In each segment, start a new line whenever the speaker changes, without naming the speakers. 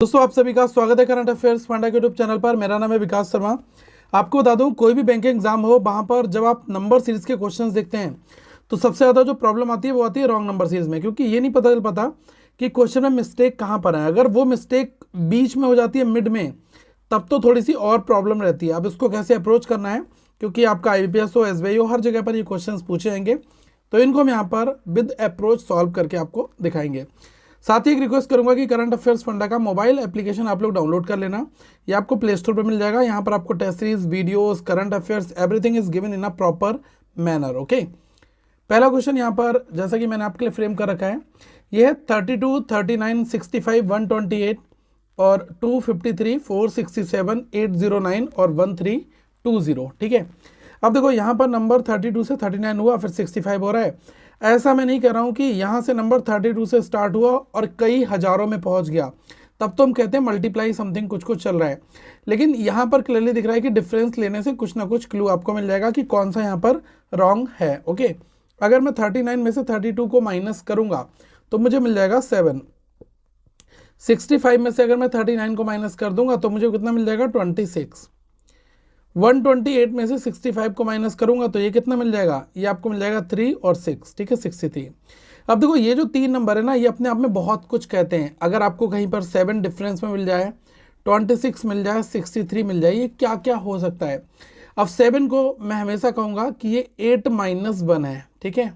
दोस्तों आप सभी का स्वागत है करंट अफेयर्स फंडा के यूट्यूब चैनल पर। मेरा नाम है विकास शर्मा। आपको बता दूं, कोई भी बैंक एग्जाम हो, वहां पर जब आप नंबर सीरीज के क्वेश्चंस देखते हैं तो सबसे ज़्यादा जो प्रॉब्लम आती है वो आती है रॉन्ग नंबर सीरीज में, क्योंकि ये नहीं पता चल पाता कि क्वेश्चन में मिस्टेक कहाँ पर है। अगर वो मिस्टेक बीच में हो जाती है, मिड में, तब तो थोड़ी सी और प्रॉब्लम रहती है। अब इसको कैसे अप्रोच करना है, क्योंकि आपका IBPS हो, SBI हो, हर जगह पर ये क्वेश्चन पूछे जाएंगे, तो इनको हम यहाँ पर विद अप्रोच सॉल्व करके आपको दिखाएंगे। साथ ही एक रिक्वेस्ट करूंगा कि करंट अफेयर्स फंडा का मोबाइल एप्लीकेशन आप लोग डाउनलोड कर लेना। ये आपको प्ले स्टोर पर मिल जाएगा। यहाँ पर आपको test series, videos, current affairs, everything is given in a proper manner. Okay, पहला क्वेश्चन यहाँ पर जैसा कि मैंने आपके लिए फ्रेम कर रखा है, ये है 32, 39, 65, 128 और 253, 467, 809 और 1320। ठीक है, अब देखो यहाँ पर नंबर 32 से 39 हुआ, फिर 65 हो रहा है। ऐसा मैं नहीं कह रहा हूँ कि यहाँ से नंबर 32 से स्टार्ट हुआ और कई हजारों में पहुँच गया, तब तो हम कहते हैं मल्टीप्लाई समथिंग कुछ कुछ चल रहा है। लेकिन यहाँ पर क्लियरली दिख रहा है कि डिफरेंस लेने से कुछ ना कुछ क्लू आपको मिल जाएगा कि कौन सा यहाँ पर रॉन्ग है। ओके, अगर मैं 39 में से 32 को माइनस करूँगा तो मुझे मिल जाएगा 7। 65 में से अगर मैं 39 को माइनस कर दूंगा तो मुझे कितना मिल जाएगा 26। 128 में से 65 को माइनस करूंगा तो ये कितना मिल जाएगा, ये आपको मिल जाएगा 3 और 6। ठीक है, 63। अब देखो ये जो 3 नंबर है ना, ये अपने आप में बहुत कुछ कहते हैं। अगर आपको कहीं पर 7 डिफरेंस में मिल जाए, 26 मिल जाए, 63 मिल जाए, ये क्या क्या हो सकता है। अब 7 को मैं हमेशा कहूंगा कि ये 8 माइनस 1 है। ठीक है,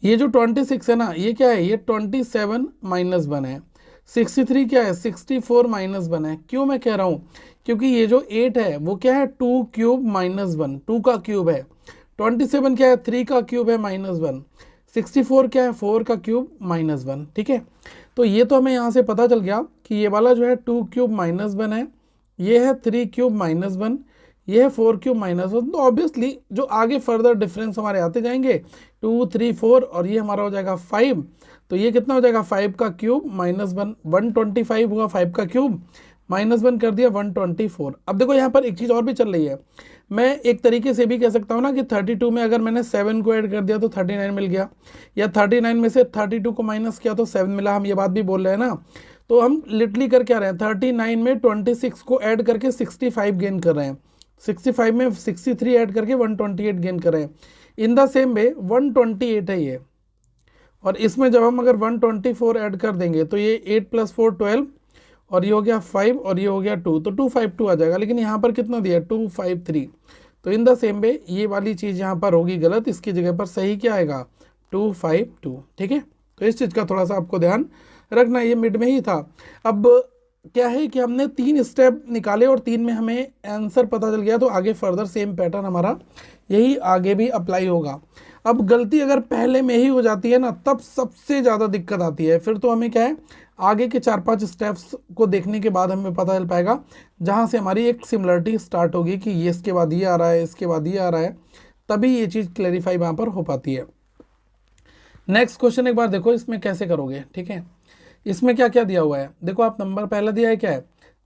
ये जो 26 है ना, ये क्या है, ये 27 माइनस 1 है। 63 क्या है, 64 माइनस 1 है। क्यों मैं कह रहा हूँ, क्योंकि ये जो 8 है वो क्या है, 2 क्यूब माइनस 1, 2 का क्यूब है। 27 क्या है, 3 का क्यूब है माइनस 1। 64 क्या है, 4 का क्यूब माइनस 1। ठीक है, तो ये तो हमें यहाँ से पता चल गया कि ये वाला जो है 2 क्यूब माइनस 1 है, ये है 3 क्यूब माइनस 1, ये है 4 क्यूब माइनस 1। तो ऑब्वियसली जो आगे फर्दर डिफरेंस हमारे आते जाएंगे, 2, 3, 4 और ये हमारा हो जाएगा 5। तो ये कितना हो जाएगा, 5 का क्यूब माइनस 1, 125 हुआ, 5 का क्यूब माइनस 1 कर दिया 124। अब देखो यहाँ पर एक चीज़ और भी चल रही है। मैं एक तरीके से भी कह सकता हूँ ना कि 32 में अगर मैंने 7 को ऐड कर दिया तो 39 मिल गया, या 39 में से 32 को माइनस किया तो 7 मिला। हम ये बात भी बोल रहे हैं ना, तो हम लिटरली कर क्या रहे हैं, 39 में 26 को ऐड करके 65 गेन कर रहे हैं, 65 में 63 ऐड करके 128 गेन कर रहे हैं। इन द सेम वे 128 है ये, और इसमें जब हम अगर 124 ऐड कर देंगे तो ये 8 + 4 12, और ये हो गया 5 और ये हो गया 2, तो 252 आ जाएगा। लेकिन यहाँ पर कितना दिया, 253। तो इन द सेम वे ये वाली चीज़ यहाँ पर होगी गलत, इसकी जगह पर सही क्या आएगा, 252। ठीक है, तो इस चीज़ का थोड़ा सा आपको ध्यान रखना, ये मिड में ही था। अब क्या है कि हमने 3 स्टेप निकाले और 3 में हमें आंसर पता चल गया, तो आगे फर्दर सेम पैटर्न हमारा यही आगे भी अप्लाई होगा। अब गलती अगर पहले में ही हो जाती है ना, तब सबसे ज़्यादा दिक्कत आती है। फिर तो हमें क्या है, आगे के 4-5 स्टेप्स को देखने के बाद हमें पता चल पाएगा, जहाँ से हमारी एक सिमिलरिटी स्टार्ट होगी कि ये इसके बाद ये आ रहा है, इसके बाद ये आ रहा है, तभी ये चीज़ क्लैरिफाई वहाँ पर हो पाती है। नेक्स्ट क्वेश्चन एक बार देखो, इसमें कैसे करोगे। ठीक है, इसमें क्या क्या दिया हुआ है, देखो आप नंबर पहला दिया है क्या है,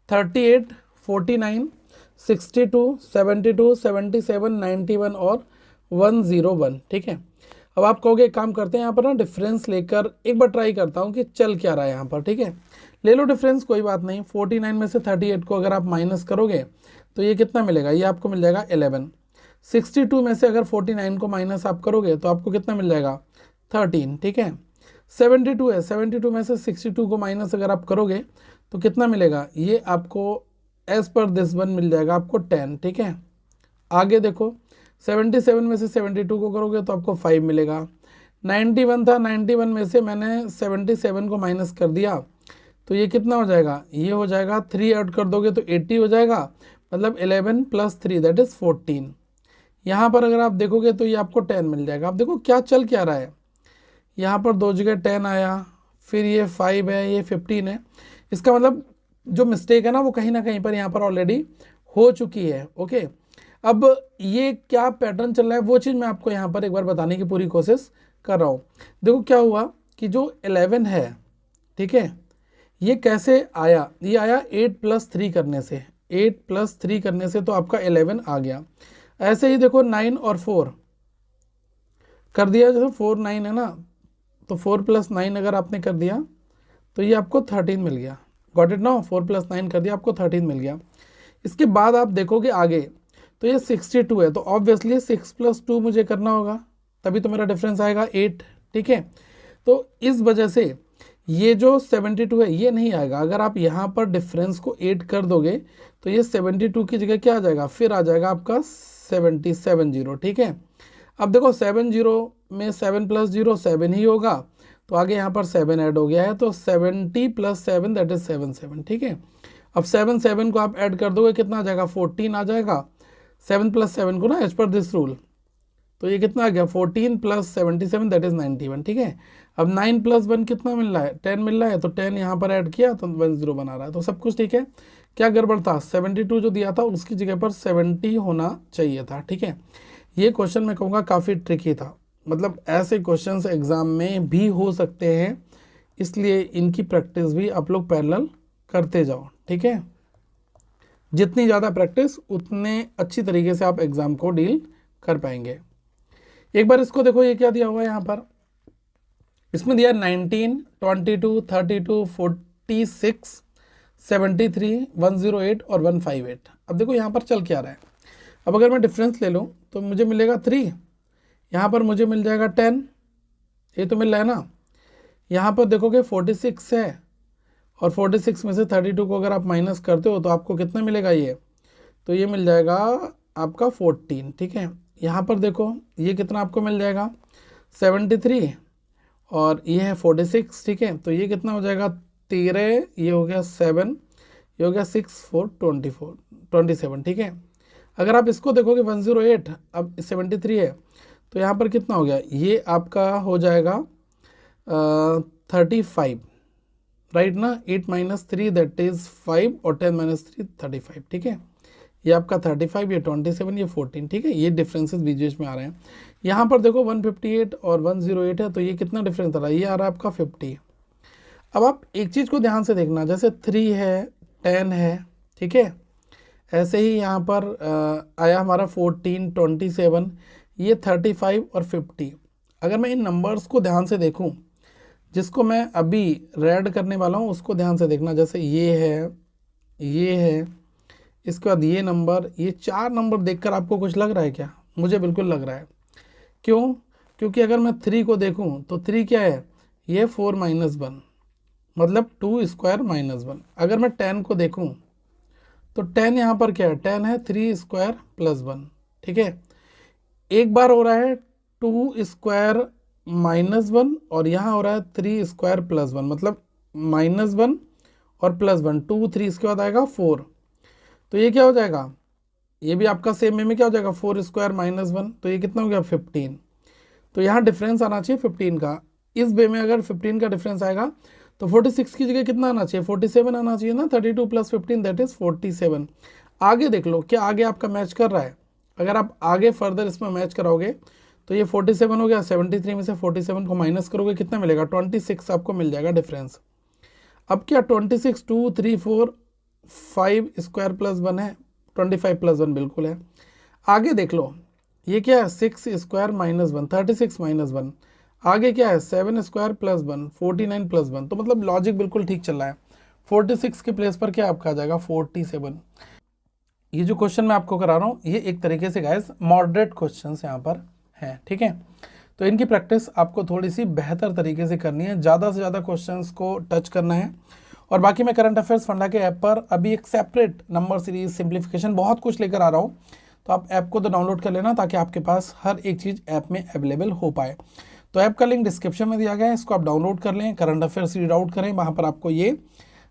38, 49, 62, 72, 77, 91 और 101। ठीक है, अब आप कहोगे एक काम करते हैं, यहाँ पर ना डिफरेंस लेकर एक बार ट्राई करता हूँ कि चल क्या रहा है यहाँ पर। ठीक है, ले लो डिफरेंस, कोई बात नहीं। 49 में से 38 को अगर आप माइनस करोगे तो ये कितना मिलेगा, ये आपको मिल जाएगा 11। 62 में से अगर 49 को माइनस आप करोगे तो आपको कितना मिल जाएगा, 13। ठीक है, 72 है, 72 में से 62 को माइनस अगर आप करोगे तो कितना मिलेगा, ये आपको एज पर दिस वन मिल जाएगा आपको 10। ठीक है, आगे देखो 77 में से 72 को करोगे तो आपको 5 मिलेगा। 91 था, 91 में से मैंने 77 को माइनस कर दिया तो ये कितना हो जाएगा, ये हो जाएगा 3 ऐड कर दोगे तो 80 हो जाएगा, मतलब 11 + 3 दैट इज़ 14। यहाँ पर अगर आप देखोगे तो ये आपको 10 मिल जाएगा। आप देखो क्या चल क्या रहा है, यहाँ पर 2 जगह 10 आया, फिर ये 5 है, ये 15 है। इसका मतलब जो मिस्टेक है ना वो कहीं ना कहीं पर यहाँ पर ऑलरेडी हो चुकी है। ओके, अब ये क्या पैटर्न चल रहा है वो चीज़ मैं आपको यहाँ पर एक बार बताने की पूरी कोशिश कर रहा हूँ। देखो क्या हुआ कि जो 11 है, ठीक है, ये कैसे आया, ये आया 8 + 3 करने से, 8 + 3 करने से तो आपका 11 आ गया। ऐसे ही देखो 9 और 4 कर दिया, जैसे 4 9 है ना, तो 4 + 9 अगर आपने कर दिया तो ये आपको 13 मिल गया। गॉट इट नाउ, 4 + 9 कर दिया, आपको 13 मिल गया। इसके बाद आप देखोगे आगे तो ये 62 है, तो ऑब्वियसली 6 + 2 मुझे करना होगा, तभी तो मेरा डिफरेंस आएगा 8। ठीक है, तो इस वजह से ये जो 72 है ये नहीं आएगा। अगर आप यहाँ पर डिफरेंस को 8 कर दोगे तो ये 72 की जगह क्या आ जाएगा, फिर आ जाएगा आपका 70। ठीक है, अब देखो 70 में 7 + 0 7 ही होगा, तो आगे यहाँ पर 7 ऐड हो गया है, तो 70 + 7 दैट इज 77। ठीक है, अब 7 को आप ऐड कर दोगे कितना आ जाएगा, 14 आ जाएगा। 7 + 7 को ना एज पर दिस रूल, तो ये कितना आ गया, 14 + 77 दैट इज 91। ठीक है, अब 9 + 1 कितना मिल रहा है, 10 मिल रहा है, तो 10 यहाँ पर ऐड किया तो 10 बना रहा है, तो सब कुछ ठीक है। क्या गड़बड़ था, 72 जो दिया था उसकी जगह पर 70 होना चाहिए था। ठीक है, ये क्वेश्चन मैं कहूँगा काफ़ी ट्रिकी था, मतलब ऐसे क्वेश्चंस एग्ज़ाम में भी हो सकते हैं, इसलिए इनकी प्रैक्टिस भी आप लोग पैरेलल करते जाओ। ठीक है, जितनी ज़्यादा प्रैक्टिस उतने अच्छी तरीके से आप एग्ज़ाम को डील कर पाएंगे। एक बार इसको देखो, ये क्या दिया हुआ है यहाँ पर, इसमें दिया 19, 22, 32, 46, 73, 108 और 158। अब देखो यहाँ पर चल क्या रहा है, अब अगर मैं डिफरेंस ले लूँ तो मुझे मिलेगा 3, यहाँ पर मुझे मिल जाएगा 10, ये तो मिल रहा है ना। यहाँ पर देखोगे 46 है, और 46 में से 32 को अगर आप माइनस करते हो तो आपको कितना मिलेगा, ये तो ये मिल जाएगा आपका 14। ठीक है, यहाँ पर देखो ये कितना आपको मिल जाएगा, 73, और ये है 46। ठीक है, तो ये कितना हो जाएगा, 13, ये हो गया 7, ये हो गया 6, 4, 24, 27। ठीक है, अगर आप इसको देखोगे 108, अब 73 है, तो यहाँ पर कितना हो गया, ये आपका हो जाएगा 35, राइट ना। 8 - 3 दैट इज़ 5, और 10 - 3 35। ठीक है, ये आपका 35, ये 27, ये 14। ठीक है, ये डिफरेंसेस बीच बीच में आ रहे हैं। यहाँ पर देखो 158 और 108 है, तो ये कितना डिफरेंस आ रहा है, ये आ रहा है आपका 50। अब आप एक चीज़ को ध्यान से देखना, जैसे 3 है, 10 है, ठीक है, ऐसे ही यहाँ पर आया हमारा 14, 27, ये 35 और 50। अगर मैं इन नंबर्स को ध्यान से देखूँ, जिसको मैं अभी रेड करने वाला हूँ उसको ध्यान से देखना, जैसे ये है, इसके बाद ये नंबर, ये 4 नंबर देखकर आपको कुछ लग रहा है क्या, मुझे बिल्कुल लग रहा है। क्यों, क्योंकि अगर मैं 3 को देखूं तो 3 क्या है, ये 4 - 1, मतलब 2² - 1। अगर मैं 10 को देखूं तो 10 यहाँ पर क्या है, 10 है 3² + 1। ठीक है, एक बार हो रहा है 2² - 1, और यहाँ हो रहा है 3² + 1, मतलब -1 और +1, 2, 3, इसके बाद आएगा 4, तो ये क्या हो जाएगा, ये भी आपका सेम वे में क्या हो जाएगा, 4² - 1, तो ये कितना हो गया 15। तो यहाँ डिफरेंस आना चाहिए 15 का। इस वे में अगर 15 का डिफरेंस आएगा तो 46 की जगह कितना आना चाहिए, 47 आना चाहिए ना। 32 + 15 दैट इज 47। आगे देख लो क्या आगे आपका मैच कर रहा है। अगर आप आगे फर्दर इसमें मैच कराओगे तो ये 47 हो गया, 73 में से 47 को माइनस करोगे कितना मिलेगा, 26 आपको मिल जाएगा डिफरेंस। अब क्या 26, 2, 3, 4, 5² + 1 है, 25 + 1 बिल्कुल है। आगे देख लो ये क्या है, 6² - 1, 36 - 1। आगे क्या है, 7² + 1, 49 + 1। तो मतलब लॉजिक बिल्कुल ठीक चल रहा है। 46 के प्लेस पर क्या आपका आ जाएगा 47। ये जो क्वेश्चन मैं आपको करा रहा हूँ ये एक तरीके से गाइस मॉडरेट क्वेश्चन यहाँ पर हैं। ठीक है, तो इनकी प्रैक्टिस आपको थोड़ी सी बेहतर तरीके से करनी है, ज़्यादा से ज़्यादा क्वेश्चंस को टच करना है। और बाकी मैं करंट अफेयर्स फंडा के ऐप पर अभी एक सेपरेट नंबर सीरीज सिंप्लीफिकेशन बहुत कुछ लेकर आ रहा हूँ, तो आप ऐप को तो डाउनलोड कर लेना ताकि आपके पास हर एक चीज़ ऐप में अवेलेबल हो पाए। तो ऐप का लिंक डिस्क्रिप्शन में दिया गया है, इसको आप डाउनलोड कर लें, करंट अफेयर्स रीड आउट करें, वहाँ पर आपको ये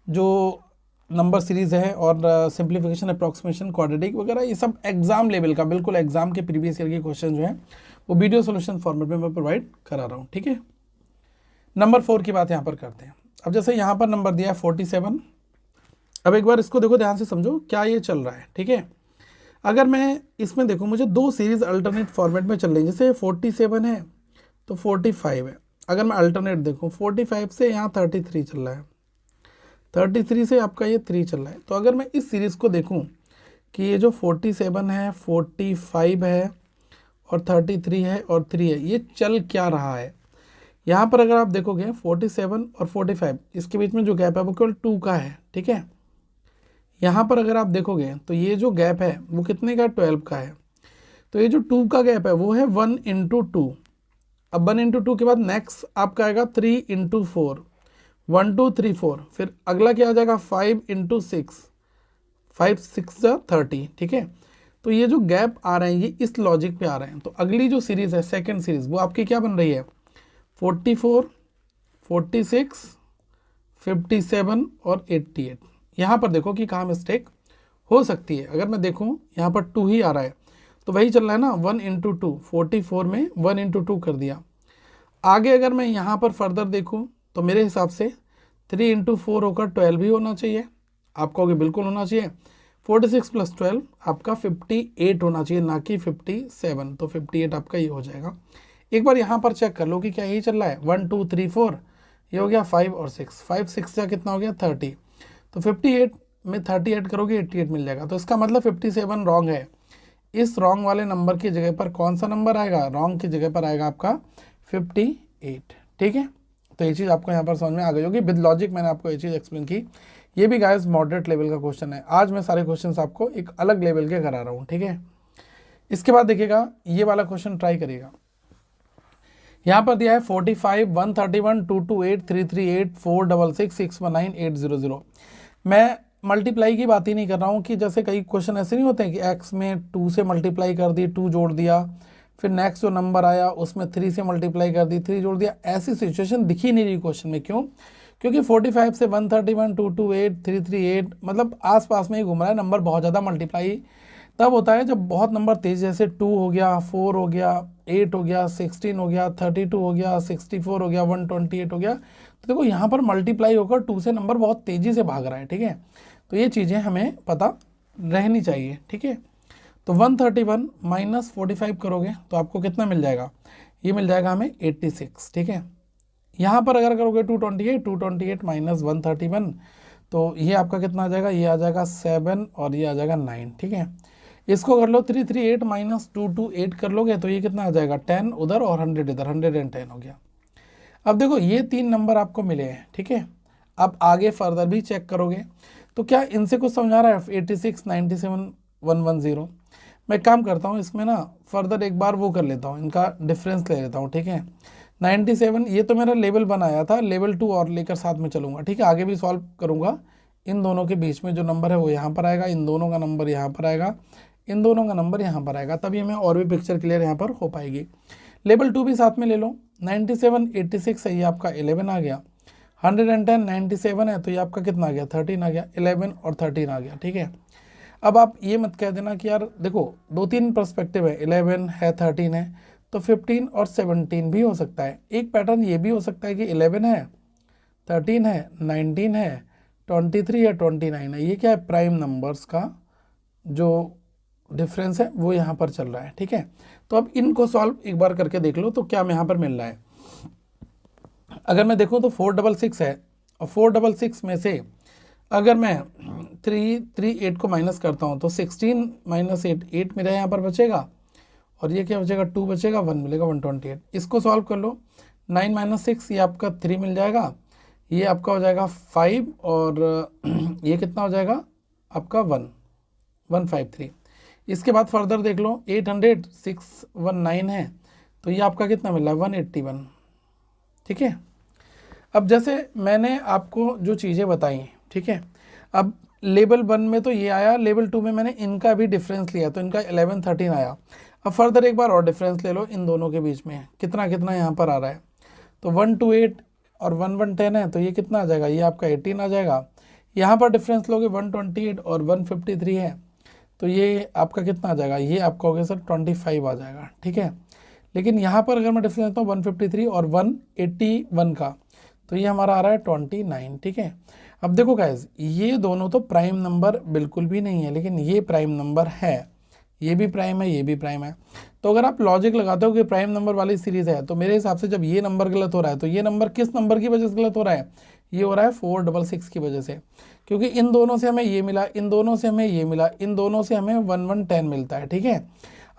जो नंबर सीरीज़ है और सिंप्लीफिकेशन, अप्रॉक्सीमेशन, क्वाड्रेटिक वगैरह ये सब एग्जाम लेवल का, बिल्कुल एग्जाम के प्रीवियस ईयर के क्वेश्चन जो हैं वो वीडियो सोल्यूशन फॉर्मेट में मैं प्रोवाइड करा रहा हूँ। ठीक है, नंबर 4 की बात यहाँ पर करते हैं। अब जैसे यहाँ पर नंबर दिया है 47। अब एक बार इसको देखो, ध्यान से समझो क्या ये चल रहा है। ठीक है, अगर मैं इसमें देखूँ मुझे 2 सीरीज़ अल्टरनेट फॉर्मेट में चल रही है, जैसे 47 है तो 45 है। अगर मैं अल्टरनेट देखूँ 45 से यहाँ 33 चल रहा है, 33 से आपका ये 3 चल रहा है। तो अगर मैं इस सीरीज़ को देखूं कि ये जो 47 है, 45 है और 33 है और 3 है, ये चल क्या रहा है, यहाँ पर अगर आप देखोगे 47 और 45 इसके बीच में जो गैप है वो केवल 2 का है, ठीक है। यहाँ पर अगर आप देखोगे तो ये जो गैप है वो कितने का है, 12 का है। तो ये जो 2 का गैप है वो है 1 इंटू 2। अब 1 इंटू 2 के बाद नेक्स्ट आपका आएगा 3 इंटू 4, 1 2 3 4। फिर अगला क्या आ जाएगा 5 इंटू 6, 5 6 30, ठीक है। तो ये जो गैप आ रहे हैं ये इस लॉजिक पे आ रहे हैं। तो अगली जो सीरीज़ है सेकंड सीरीज़ वो आपकी क्या बन रही है, 44, 46, 57 और 88। यहाँ पर देखो कि कहाँ मिस्टेक हो सकती है। अगर मैं देखूँ यहाँ पर 2 ही आ रहा है तो वही चल रहा है ना, 1 इंटू 2, 44 में 1 इंटू 2 कर दिया। आगे अगर मैं यहाँ पर फर्दर देखूँ तो मेरे हिसाब से 3 इंटू 4 होकर 12 ही होना चाहिए। आप कहोगे बिल्कुल होना चाहिए। 46 प्लस 12 आपका 58 होना चाहिए, ना कि 57। तो 58 आपका ये हो जाएगा। एक बार यहाँ पर चेक कर लो कि क्या यही चल रहा है, 1 2 3 4 ये हो गया 5 और 6, 5 6 का कितना हो गया 30। तो 58 में 30 ऐड करोगे 88 मिल जाएगा। तो इसका मतलब 57 रॉन्ग है। इस रॉन्ग वाले नंबर की जगह पर कौन सा नंबर आएगा, रॉन्ग की जगह पर आएगा आपका 58, ठीक है। तो ये चीज़ आपको यहाँ पर समझ में आ गई होगी। विद लॉजिक मैंने आपको ये चीज़ एक्सप्लेन की। ये भी गाइस मॉडरेट लेवल का क्वेश्चन है। आज मैं सारे क्वेश्चंस आपको एक अलग लेवल के करा रहा हूँ, ठीक है। इसके बाद देखिएगा ये वाला क्वेश्चन ट्राई करिएगा। यहाँ पर दिया है 45 131 228 338 466 619 800। मैं मल्टीप्लाई की बात ही नहीं कर रहा हूँ कि जैसे कई क्वेश्चन ऐसे नहीं होते हैं कि x में 2 से मल्टीप्लाई कर दी, 2 जोड़ दिया, फिर नेक्स्ट जो नंबर आया उसमें 3 से मल्टीप्लाई कर दी, 3 जोड़ दिया। ऐसी सिचुएशन दिखी नहीं रही क्वेश्चन में। क्यों? क्योंकि 45 से 131 228 338 मतलब आसपास में ही घूम रहा है। नंबर बहुत ज़्यादा मल्टीप्लाई तब होता है जब बहुत नंबर तेज, जैसे 2 हो गया, 4 हो गया, 8 हो गया, 16 हो गया, 32 हो गया, 64 हो गया, 128 हो गया। तो देखो यहाँ पर मल्टीप्लाई होकर 2 से नंबर बहुत तेज़ी से भाग रहा है, ठीक है। तो ये चीज़ें हमें पता रहनी चाहिए, ठीक है। तो 131 माइनस 45 करोगे तो आपको कितना मिल जाएगा, ये मिल जाएगा हमें 86, ठीक है। यहाँ पर अगर करोगे 228 माइनस 131 तो ये आपका कितना आ जाएगा, ये आ जाएगा 7 और ये आ जाएगा 9, ठीक है। इसको कर लो 338 माइनस 228 कर लोगे तो ये कितना आ जाएगा 10 उधर और 100 इधर, 110 हो गया। अब देखो ये 3 नंबर आपको मिले हैं, ठीक है। अब आगे फर्दर भी चेक करोगे तो क्या इनसे कुछ समझ आ रहा है, 86 97 110। मैं काम करता हूँ इसमें ना फर्दर एक बार वो कर लेता हूँ, इनका डिफरेंस ले लेता हूँ, ठीक है। 97 ये तो मेरा लेवल बनाया था, लेवल 2 और लेकर साथ में चलूँगा, ठीक है। आगे भी सॉल्व करूँगा। इन दोनों के बीच में जो नंबर है वो यहाँ पर आएगा, इन दोनों का नंबर यहाँ पर आएगा, इन दोनों का नंबर यहाँ पर आएगा, तभी हमें और भी पिक्चर क्लियर यहाँ पर हो पाएगी। लेवल 2 भी साथ में ले लो। 97 86 है, ये आपका 11 आ गया। 110 97 है तो ये आपका कितना आ गया 13 आ गया, 11 और 13 आ गया, ठीक है। अब आप ये मत कह देना कि यार देखो 2-3 पर्सपेक्टिव है, 11 है 13 है, तो 15 और 17 भी हो सकता है। एक पैटर्न ये भी हो सकता है कि 11 है, 13 है, 19 है, 23 है, 29 है। ये क्या है, प्राइम नंबर्स का जो डिफरेंस है वो यहाँ पर चल रहा है, ठीक है। तो अब इनको सॉल्व एक बार करके देख लो तो क्या यहाँ पर मिल रहा है। अगर मैं देखूँ तो 466 है और 466 में से अगर मैं 338 को माइनस करता हूँ तो 16 माइनस 8 मेरा यहाँ पर बचेगा और ये क्या बचेगा 2 बचेगा, 1 मिलेगा 128। इसको सॉल्व कर लो। 9 माइनस 6 ये आपका 3 मिल जाएगा, ये आपका हो जाएगा 5 और ये कितना हो जाएगा आपका 153। इसके बाद फर्दर देख लो 800 619 है तो ये आपका कितना मिला 181, ठीक है। अब जैसे मैंने आपको जो चीज़ें बताई, ठीक है। अब लेवल 1 में तो ये आया, लेवल 2 में मैंने इनका भी डिफरेंस लिया तो इनका 11 13 आया। अब फर्दर एक बार और डिफरेंस ले लो इन दोनों के बीच में, कितना कितना यहाँ पर आ रहा है। तो 128 और 110 है तो ये कितना आ जाएगा, ये आपका 18 आ जाएगा। यहाँ पर डिफरेंस लोगे 128 और 153 है तो ये आपका कितना आ जाएगा, ये आपका हो गया सर 25 आ जाएगा, ठीक है। लेकिन यहाँ पर अगर मैं डिफरेंस लेता हूँ 153 और 181 का तो ये हमारा आ रहा है 29, ठीक है। अब देखो गाइज ये दोनों तो प्राइम नंबर बिल्कुल भी नहीं है, लेकिन ये प्राइम नंबर है, ये भी प्राइम है, ये भी प्राइम है। तो अगर आप लॉजिक लगाते हो कि प्राइम नंबर वाली सीरीज़ है तो मेरे हिसाब से जब ये नंबर गलत हो रहा है तो ये नंबर किस नंबर की वजह से गलत हो रहा है, ये हो रहा है 466 की वजह से। क्योंकि इन दोनों से हमें ये मिला, इन दोनों से हमें ये मिला, इन दोनों से हमें 1110 मिलता है, ठीक है।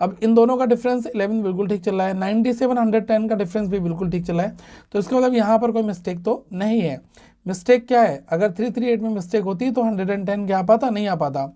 अब इन दोनों का डिफरेंस 11 बिल्कुल ठीक चल रहा है, 97 110 का डिफरेंस भी बिल्कुल ठीक चल रहा है। तो इसका मतलब यहाँ पर कोई मिस्टेक तो नहीं है। मिस्टेक क्या है, अगर 338 में मिस्टेक होती तो 110 क्या आ पाता, नहीं आ पाता।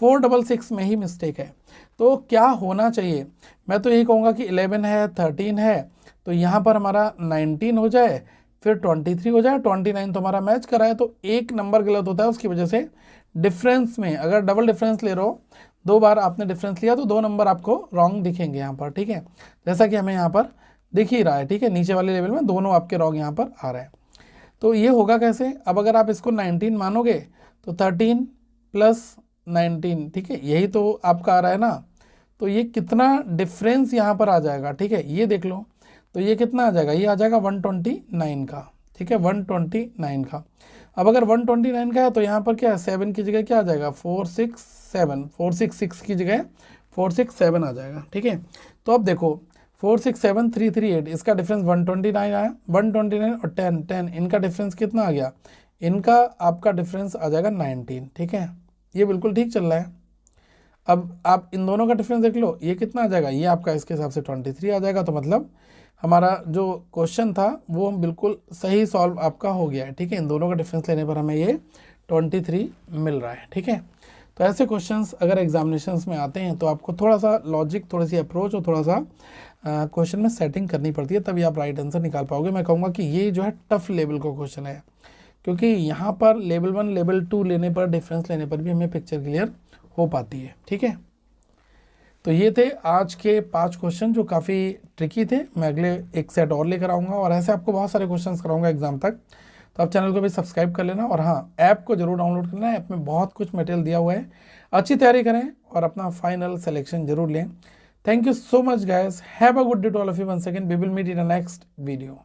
466 में ही मिस्टेक है। तो क्या होना चाहिए, मैं तो यही कहूँगा कि 11 है, 13 है, तो यहाँ पर हमारा 19 हो जाए, फिर 23 हो जाए, 29 तो हमारा मैच करा है। तो एक नंबर गलत होता है, उसकी वजह से डिफरेंस में अगर डबल डिफरेंस ले रहे हो, 2 बार आपने डिफरेंस लिया तो 2 नंबर आपको रॉन्ग दिखेंगे यहाँ पर, ठीक है, जैसा कि हमें यहाँ पर दिख ही रहा है, ठीक है, नीचे वाले लेवल में दोनों आपके रॉन्ग यहाँ पर आ रहे हैं। तो ये होगा कैसे, अब अगर आप इसको 19 मानोगे तो 13 + 19, ठीक है, यही तो आपका आ रहा है ना। तो ये कितना डिफरेंस यहाँ पर आ जाएगा, ठीक है, ये देख लो। तो ये कितना आ जाएगा, ये आ जाएगा 129 का, ठीक है, 129 का। अब अगर 129 का है तो यहाँ पर क्या है, 7 की जगह क्या आ जाएगा, 466 की जगह 467 आ जाएगा, ठीक है। तो अब देखो 467 338, इसका डिफरेंस 129 आया, 129 और 10 इनका डिफरेंस कितना आ गया, इनका आपका डिफरेंस आ जाएगा 19, ठीक है, ये बिल्कुल ठीक चल रहा है। अब आप इन दोनों का डिफरेंस देख लो, ये कितना आ जाएगा, ये आपका इसके हिसाब से 23 आ जाएगा। तो मतलब हमारा जो क्वेश्चन था वो बिल्कुल सही सॉल्व आपका हो गया है, ठीक है, इन दोनों का डिफरेंस लेने पर हमें ये 23 मिल रहा है, ठीक है। तो ऐसे क्वेश्चंस अगर एग्जामिनेशंस में आते हैं तो आपको थोड़ा सा लॉजिक, थोड़ी सी अप्रोच और थोड़ा सा क्वेश्चन में सेटिंग करनी पड़ती है, तभी आप राइट आंसर निकाल पाओगे। मैं कहूँगा कि ये जो है टफ लेवल का क्वेश्चन है, क्योंकि यहाँ पर लेवल 1 लेवल 2 लेने पर, डिफरेंस लेने पर भी हमें पिक्चर क्लियर हो पाती है, ठीक है। तो ये थे आज के 5 क्वेश्चन जो काफ़ी ट्रिकी थे। मैं अगले एक सेट और लेकर आऊँगा और ऐसे आपको बहुत सारे क्वेश्चंस कराऊंगा एग्जाम तक। तो आप चैनल को भी सब्सक्राइब कर लेना और हाँ, ऐप को जरूर डाउनलोड करना है, ऐप में बहुत कुछ मटेरियल दिया हुआ है। अच्छी तैयारी करें और अपना फाइनल सिलेक्शन जरूर लें। Thank you so much guys, have a good day to all of you. Once again we will meet in the next video.